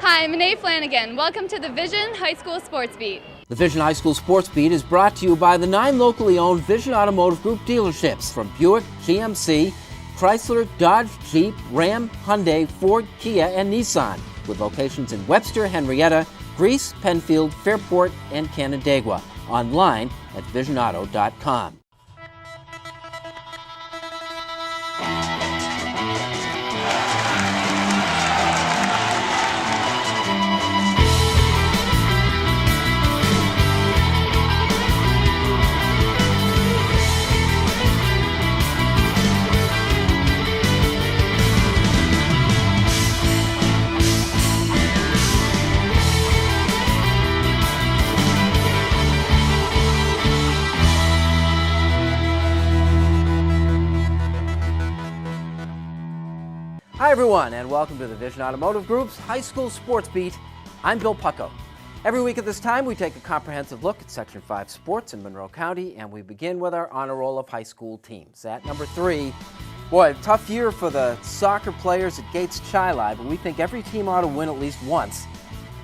Hi, I'm Renee Flanagan. Welcome to the Vision High School Sports Beat. The Vision High School Sports Beat is brought to you by the 9 locally owned Vision Automotive Group dealerships from Buick, GMC, Chrysler, Dodge, Jeep, Ram, Hyundai, Ford, Kia, and Nissan, with locations in Webster, Henrietta, Greece, Penfield, Fairport, and Canandaigua. Online at visionauto.com. Hi everyone, and welcome to the Vision Automotive Group's High School Sports Beat. I'm Bill Pucko. Every week at this time, we take a comprehensive look at Section 5 sports in Monroe County, and we begin with our honor roll of high school teams. At number 3, boy, tough year for the soccer players at Gates Chi-Li, but we think every team ought to win at least once.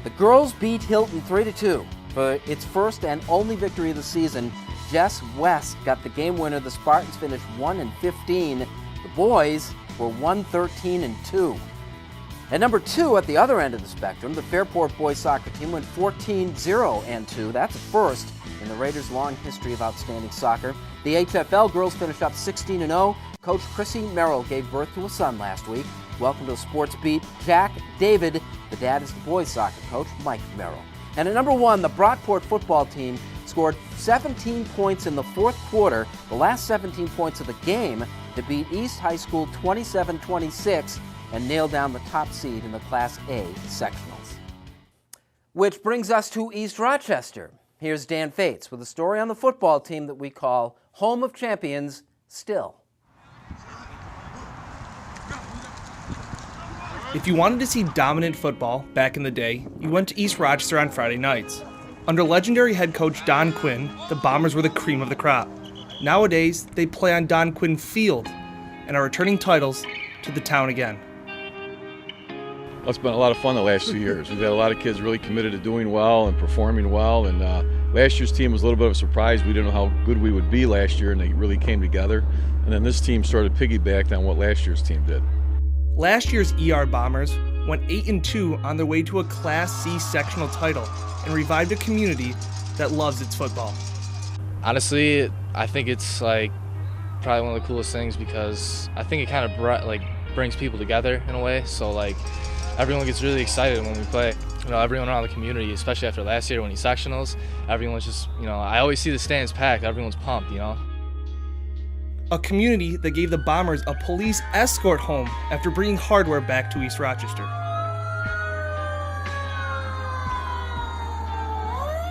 The girls beat Hilton 3-2. For its first and only victory of the season, Jess West got the game winner. The Spartans finished 1-15. The boys were 1-13-2. At number 2, at the other end of the spectrum, the Fairport boys soccer team went 14-0-2. That's a first in the Raiders' long history of outstanding soccer. The HFL girls finished up 16-0. Coach Chrissy Merrill gave birth to a son last week. Welcome to the Sports Beat, Jack David. The dad is the boys soccer coach, Mike Merrill. And at number 1, the Brockport football team scored 17 points in the fourth quarter, the last 17 points of the game, to beat East High School 27-26 and nail down the top seed in the Class A sectionals. Which brings us to East Rochester. Here's Dan Fates with a story on the football team that we call Home of Champions still. If you wanted to see dominant football back in the day, you went to East Rochester on Friday nights. Under legendary head coach Don Quinn, the Bombers were the cream of the crop. Nowadays, they play on Don Quinn Field and are returning titles to the town again. Well, it's been a lot of fun the last 2 years. We've had a lot of kids really committed to doing well and performing well. And last year's team was a little bit of a surprise. We didn't know how good we would be last year, and they really came together. And then this team sort of piggybacked on what last year's team did. Last year's ER Bombers went 8-2 on their way to a Class C sectional title and revived a community that loves its football. Honestly, I think it's probably one of the coolest things because I think it kind of brings people together in a way. So everyone gets really excited when we play. Everyone around the community, especially after last year when he sectionals, everyone's just, I always see the stands packed. Everyone's pumped, A community that gave the Bombers a police escort home after bringing hardware back to East Rochester.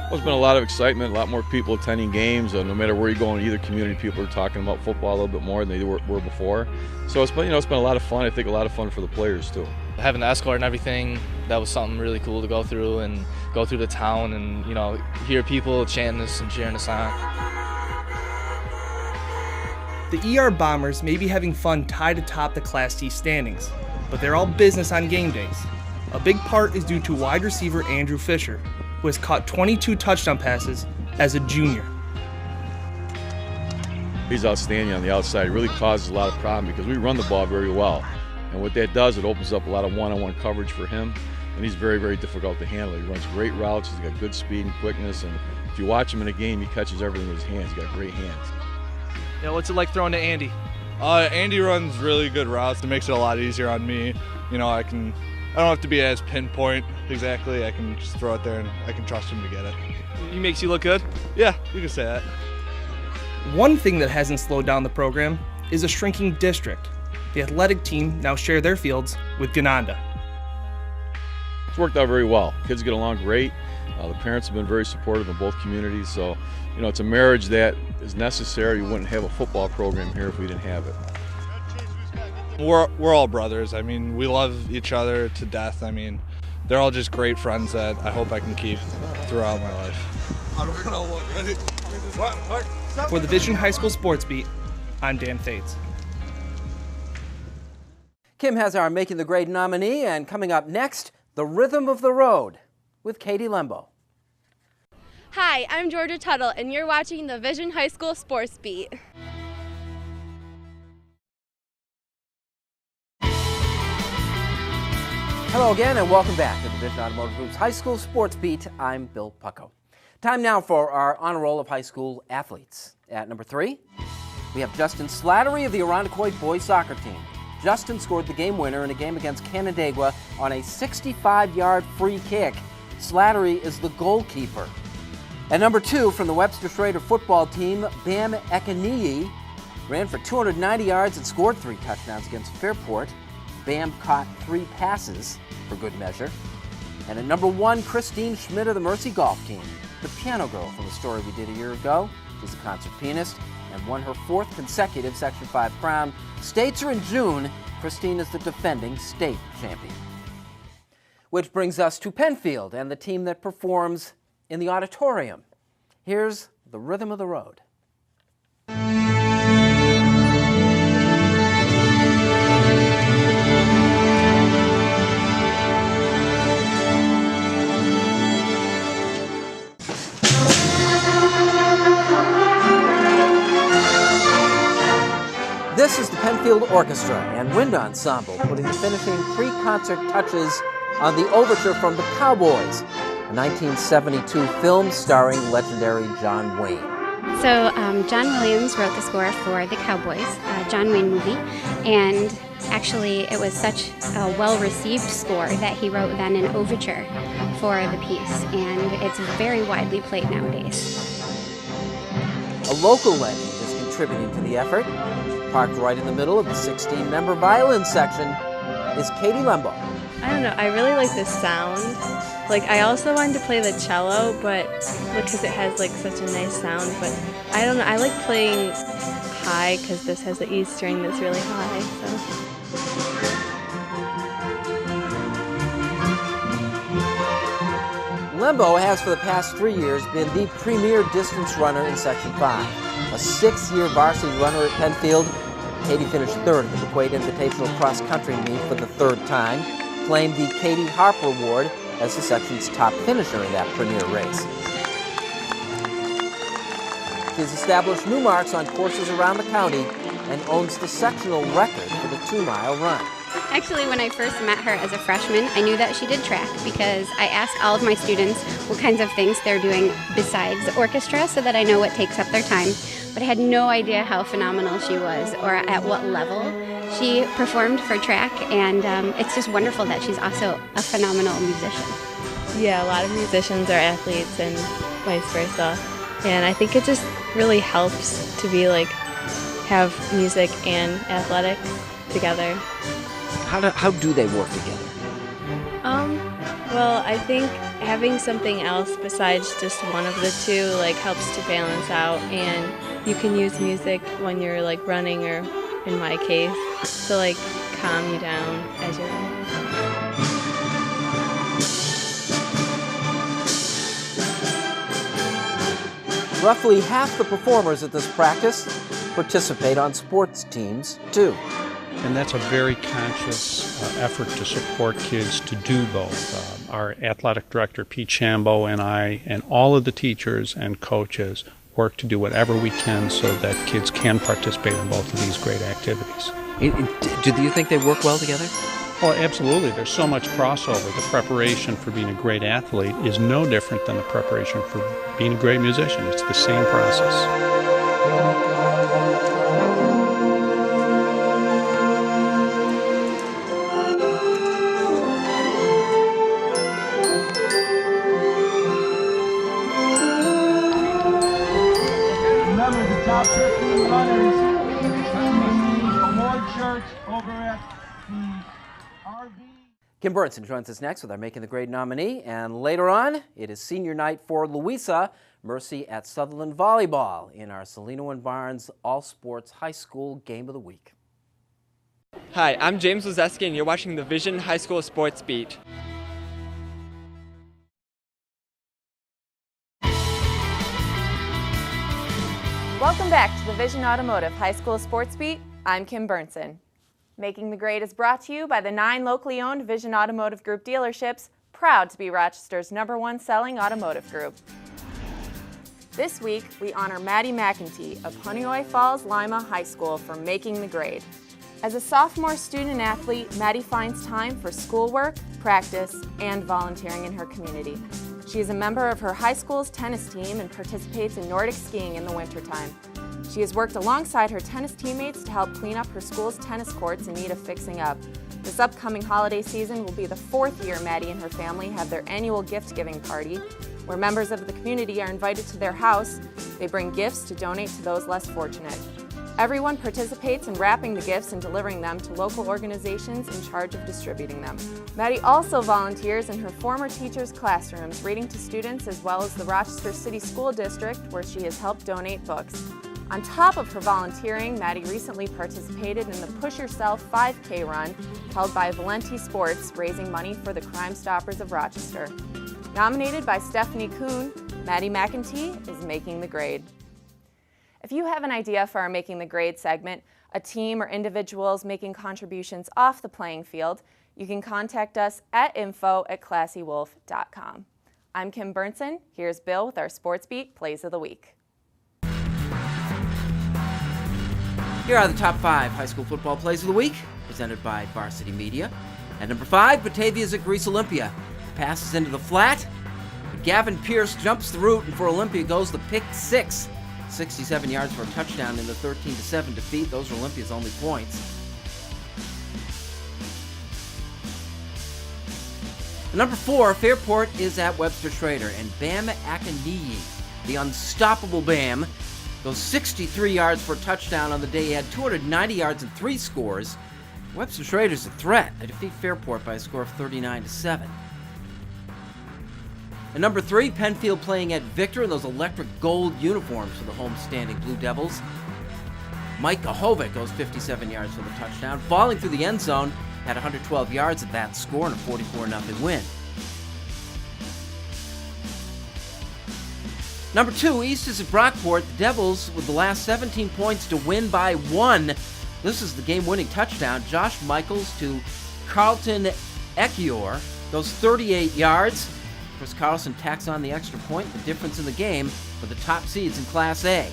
Well, there's been a lot of excitement, a lot more people attending games. No matter where you go in either community, people are talking about football a little bit more than they were before. So it's been, it's been a lot of fun. I think a lot of fun for the players too. Having the escort and everything, that was something really cool to go through and go through the town and, hear people chanting us and cheering us on. The ER Bombers may be having fun tied atop the Class C standings, but they're all business on game days. A big part is due to wide receiver Andrew Fisher, who has caught 22 touchdown passes as a junior. He's outstanding on the outside. It really causes a lot of problems because we run the ball very well. And what that does, it opens up a lot of one-on-one coverage for him, and he's very, very difficult to handle. He runs great routes, he's got good speed and quickness, and if you watch him in a game, he catches everything with his hands. He's got great hands. What's it like throwing to Andy? Andy runs really good routes. It makes it a lot easier on me. I don't have to be as pinpoint exactly. I can just throw it there and I can trust him to get it. He makes you look good? Yeah, you can say that. One thing that hasn't slowed down the program is a shrinking district. The athletic team now share their fields with Gananda. It's worked out very well. Kids get along great. The parents have been very supportive in both communities. So, it's a marriage that is necessary. We wouldn't have a football program here if we didn't have it. We're all brothers. We love each other to death. They're all just great friends that I hope I can keep throughout my life. For the Vision High School Sports Beat, I'm Dan Fates. Kim has our Making the Grade nominee, and coming up next, The Rhythm of the Road with Katie Lembo. Hi, I'm Georgia Tuttle, and you're watching the Vision High School Sports Beat. Hello again, and welcome back to the Vision Automotive Group's High School Sports Beat. I'm Bill Pucko. Time now for our honor roll of high school athletes. At number 3, we have Justin Slattery of the Irondequoit boys soccer team. Justin scored the game winner in a game against Canandaigua on a 65-yard free kick. Slattery is the goalkeeper. At number 2, from the Webster Schrader football team, Bam Ekaniyi ran for 290 yards and scored 3 touchdowns against Fairport. Bam caught 3 passes for good measure. And at number 1, Christine Schmidt of the Mercy Golf team, the piano girl from the story we did a year ago. She's a concert pianist and won her 4th consecutive Section 5 crown. States are in June. Christine is the defending state champion. Which brings us to Penfield and the team that performs in the auditorium. Here's The Rhythm of the Road. This is the Penfield Orchestra and Wind Ensemble putting the finishing pre-concert touches on the overture from The Cowboys, a 1972 film starring legendary John Wayne. So John Williams wrote the score for The Cowboys, a John Wayne movie, and actually it was such a well-received score that he wrote then an overture for the piece, and it's very widely played nowadays. A local legend is contributing to the effort. Parked right in the middle of the 16-member violin section is Katie Lembo. I don't know, I really like this sound. Like, I also wanted to play the cello, but because it has like such a nice sound, but I don't know, I like playing high because this has the E string that's really high, so. Lembo has for the past 3 years been the premier distance runner in Section 5. A 6-year varsity runner at Penfield, Katie finished 3rd at the McQuaid Invitational Cross Country Meet for the 3rd time, claimed the Katie Harper Award as the section's top finisher in that premier race. She's established new marks on courses around the county and owns the sectional record for the 2-mile run. Actually, when I first met her as a freshman, I knew that she did track because I asked all of my students what kinds of things they're doing besides the orchestra so that I know what takes up their time. But I had no idea how phenomenal she was or at what level she performed for track, and it's just wonderful that she's also a phenomenal musician. Yeah, a lot of musicians are athletes and vice versa. And I think it just really helps to be like, have music and athletics together. How do they work together? Well, I think having something else besides just one of the two like helps to balance out, and you can use music when you're like running, or in my case, to like calm you down as you're running. Roughly half the performers at this practice participate on sports teams, too. And that's a very conscious effort to support kids to do both. Our athletic director, Pete Shambo, and I, and all of the teachers and coaches work to do whatever we can so that kids can participate in both of these great activities. Do you think they work well together? Well, absolutely. There's so much crossover. The preparation for being a great athlete is no different than the preparation for being a great musician. It's the same process. Top 15 runners receive award shirts over at the RV. Kim Burnson joins us next with our Making the Grade nominee, and later on, it is senior night for Louisa Mercy at Sutherland Volleyball in our Celino and Barnes All Sports High School Game of the Week. Hi, I'm James Wazeski, and you're watching the Vision High School Sports Beat. Welcome back to the Vision Automotive High School Sports Beat. I'm Kim Burnson. Making the Grade is brought to you by the 9 locally owned Vision Automotive Group dealerships, proud to be Rochester's #1 selling automotive group. This week, we honor Maddie McEntee of Honeoye Falls Lima High School for making the grade. As a sophomore student athlete, Maddie finds time for schoolwork, practice, and volunteering in her community. She is a member of her high school's tennis team and participates in Nordic skiing in the wintertime. She has worked alongside her tennis teammates to help clean up her school's tennis courts in need of fixing up. This upcoming holiday season will be the 4th year Maddie and her family have their annual gift-giving party, where members of the community are invited to their house. They bring gifts to donate to those less fortunate. Everyone participates in wrapping the gifts and delivering them to local organizations in charge of distributing them. Maddie also volunteers in her former teachers' classrooms, reading to students as well as the Rochester City School District, where she has helped donate books. On top of her volunteering, Maddie recently participated in the Push Yourself 5K run held by Valenti Sports, raising money for the Crime Stoppers of Rochester. Nominated by Stephanie Kuhn, Maddie McEntee is making the grade. If you have an idea for our Making the Grade segment, a team or individuals making contributions off the playing field, you can contact us at info@classywolf.com. I'm Kim Burnson. Here's Bill with our Sports Beat Plays of the Week. Here are the top 5 high school football plays of the week, presented by Varsity Media. At number 5, Batavia's at Greece Olympia. The pass is into the flat, but Gavin Pierce jumps the route, and for Olympia goes the pick 6. 67 yards for a touchdown in the 13-7 defeat. Those are Olympia's only points. At number 4, Fairport is at Webster Schrader, and Bam Akaniyi, the unstoppable Bam, goes 63 yards for a touchdown on the day. He had 290 yards and 3 scores. Webster Schrader's a threat. They defeat Fairport by a score of 39-7. At number 3, Penfield playing at Victor in those electric gold uniforms for the home-standing Blue Devils. Mike Kahovic goes 57 yards for the touchdown. Falling through the end zone, had 112 yards at that score and a 44-0 win. Number 2, East is at Brockport. The Devils with the last 17 points to win by 1. This is the game-winning touchdown. Josh Michaels to Carlton Ekior goes 38 yards. Chris Carlson tacks on the extra point, the difference in the game for the top seeds in Class A.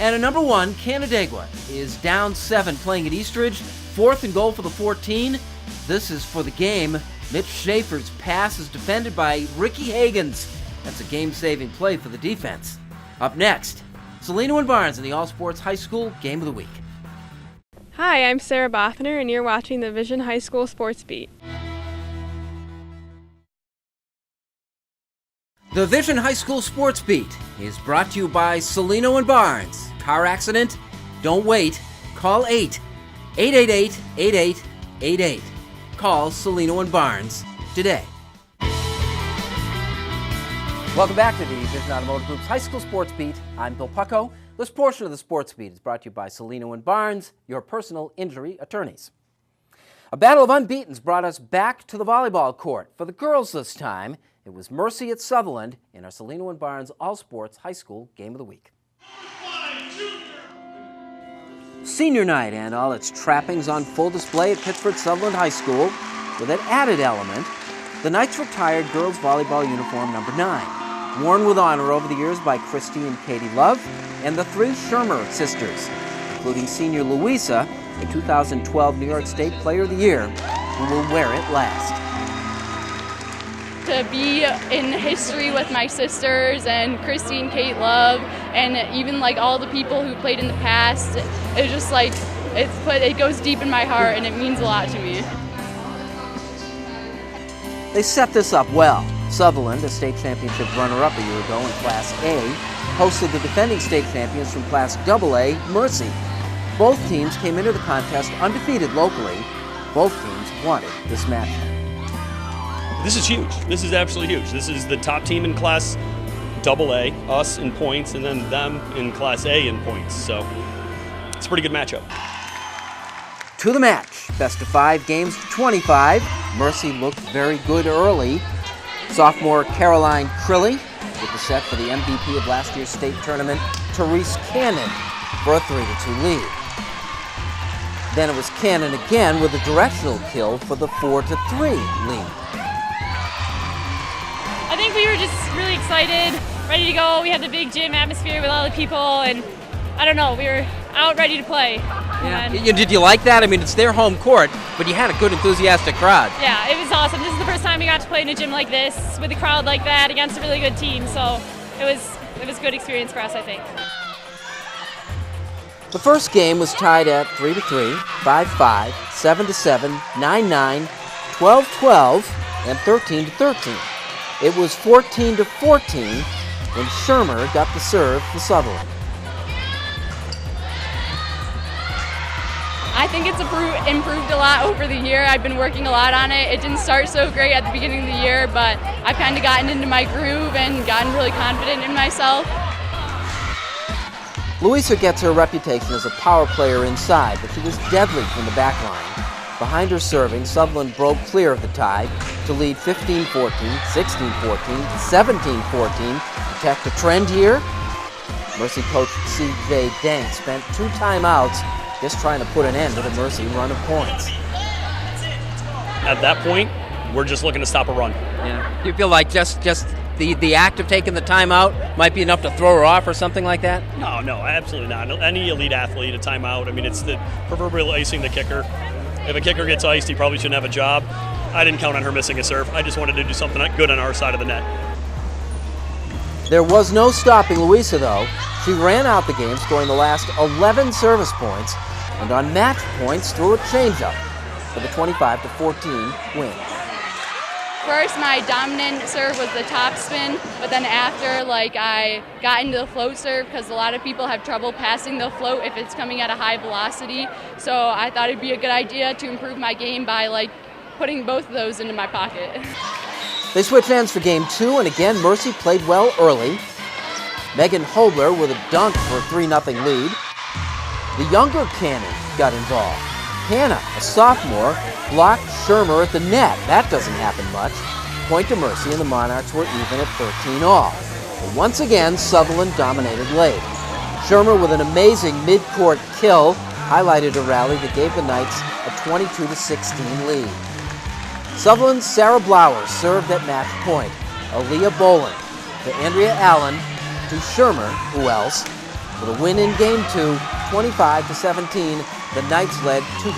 And at number 1, Canandaigua is down 7 playing at Eastridge. 4th and goal for the 14. This is for the game. Mitch Schaefer's pass is defended by Ricky Hagens. That's a game-saving play for the defense. Up next, Salino and Barnes in the All Sports High School Game of the Week. Hi, I'm Sarah Bothner, and you're watching the Vision High School Sports Beat. The Vision High School Sports Beat is brought to you by Salino and Barnes. Car accident? Don't wait. Call 888-8888. Call Salino and Barnes today. Welcome back to the Vision Automotive Group's High School Sports Beat. I'm Bill Pucko. This portion of the Sports Beat is brought to you by Salino and Barnes, your personal injury attorneys. A battle of unbeatens brought us back to the volleyball court. For the girls this time, it was Mercy at Sutherland in our Salino and Barnes All Sports High School Game of the Week. Senior night and all its trappings on full display at Pittsford Sutherland High School. With an added element, the Knights retired girls volleyball uniform number 9, worn with honor over the years by Christy and Katie Love and the 3 Shermer sisters, including senior Louisa, the 2012 New York State Player of the Year, who will wear it last. To be in history with my sisters and Christy and Kate Love, and even like all the people who played in the past, it's just like it goes deep in my heart and it means a lot to me. They set this up well. Sutherland, a state championship runner-up a year ago in Class A, hosted the defending state champions from Class AA, Mercy. Both teams came into the contest undefeated locally. Both teams wanted this matchup. This is huge. This is absolutely huge. This is the top team in Class AA, us in points, and then them in Class A in points. So it's a pretty good matchup. To the match, best of 5 games to 25. Mercy looked very good early. Sophomore Caroline Crilly with the set for the MVP of last year's state tournament, Therese Cannon, for a 3-2 lead. Then it was Cannon again with a directional kill for the 4-3 lead. I think we were just really excited, ready to go. We had the big gym atmosphere with all the people, and I don't know, we were out ready to play. Yeah. Did you like that? I mean, it's their home court, but you had a good, enthusiastic crowd. Yeah, it was awesome. This is the first time we got to play in a gym like this with a crowd like that against a really good team, so it was a good experience for us, I think. The first game was tied at 3-3, 5-5, 7-7, 9-9, 12-12, and 13-13. It was 14-14 when Shermer got the serve for Sutherland. I think it's improved a lot over the year. I've been working a lot on it. It didn't start so great at the beginning of the year, but I've kind of gotten into my groove and gotten really confident in myself. Louisa gets her reputation as a power player inside, but she was deadly from the back line. Behind her serving, Sutherland broke clear of the tie to lead 15-14, 16-14, 17-14. Check the trend here. Mercy coach C.J. Dank spent 2 timeouts just trying to put an end to the Mercy run of points. At that point, we're just looking to stop a run. Yeah. Do you feel like just the act of taking the timeout might be enough to throw her off or something like that? No, absolutely not. Any elite athlete, a timeout, I mean, it's the proverbial icing the kicker. If a kicker gets iced, he probably shouldn't have a job. I didn't count on her missing a serve. I just wanted to do something good on our side of the net. There was no stopping Louisa, though. She ran out the game, scoring the last 11 service points, and on match points threw a changeup for the 25-14 win. First, my dominant serve was the top spin, but then after, I got into the float serve because a lot of people have trouble passing the float if it's coming at a high velocity. So I thought it'd be a good idea to improve my game by, putting both of those into my pocket. They switched ends for game 2, and again, Mercy played well early. Megan Hobler with a dunk for a 3-0 lead. The younger Cannon got involved. Hannah, a sophomore, blocked Shermer at the net. That doesn't happen much. Point to Mercy, and the Monarchs were even at 13-all. But once again, Sutherland dominated late. Shermer with an amazing mid-court kill highlighted a rally that gave the Knights a 22-16 lead. Sutherland's Sarah Blowers served at match point. Aaliyah Boland to Andrea Allen to Shermer, who else? With a win in game 2, 25-17, the Knights led 2-0.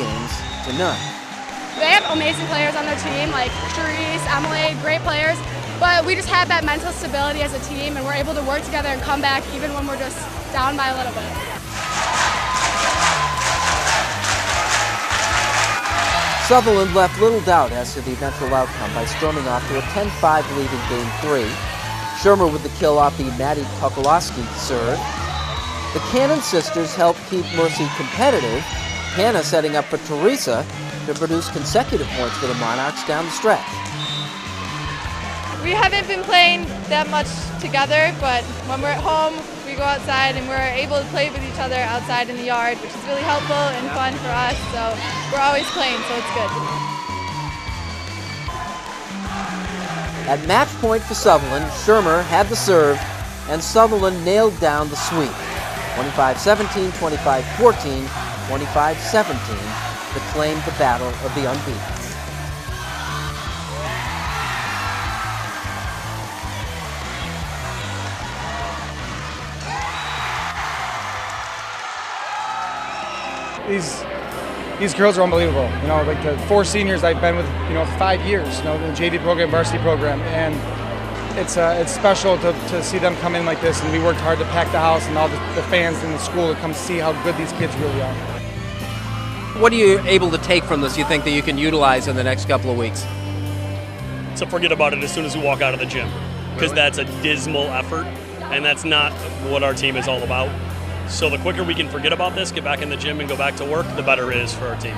They have amazing players on their team, like Therese, Emily, great players, but we just have that mental stability as a team, and we're able to work together and come back even when we're just down by a little bit. Sutherland left little doubt as to the eventual outcome by storming off to a 10-5 lead in game 3. Shermer with the kill off the Maddie Tokolowski serve. The Cannon sisters helped keep Mercy competitive, Hannah setting up for Teresa to produce consecutive points for the Monarchs down the stretch. We haven't been playing that much together, but when we're at home, we go outside and we're able to play with each other outside in the yard, which is really helpful and fun for us, so we're always playing, so it's good. At match point for Sutherland, Shermer had the serve, and Sutherland nailed down the sweep. 25-17, 25-14, 25-17 to claim the battle of the unbeaten. These girls are unbelievable. Like the 4 seniors I've been with, for 5 years. The JV program, varsity program, and it's special to see them come in like this. And we worked hard to pack the house and all the fans in the school to come see how good these kids really are. What are you able to take from this, you think, that you can utilize in the next couple of weeks? So forget about it as soon as we walk out of the gym, because that's a dismal effort, and that's not what our team is all about. So the quicker we can forget about this, get back in the gym and go back to work, the better it is for our team.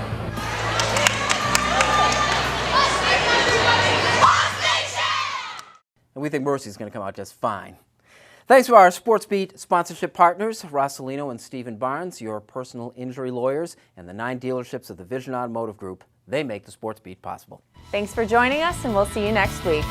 And we think Mercy's going to come out just fine. Thanks to our Sports Beat sponsorship partners, Rosalino and Stephen Barnes, your personal injury lawyers, and the 9 dealerships of the Vision Automotive Group. They make the Sports Beat possible. Thanks for joining us, and we'll see you next week.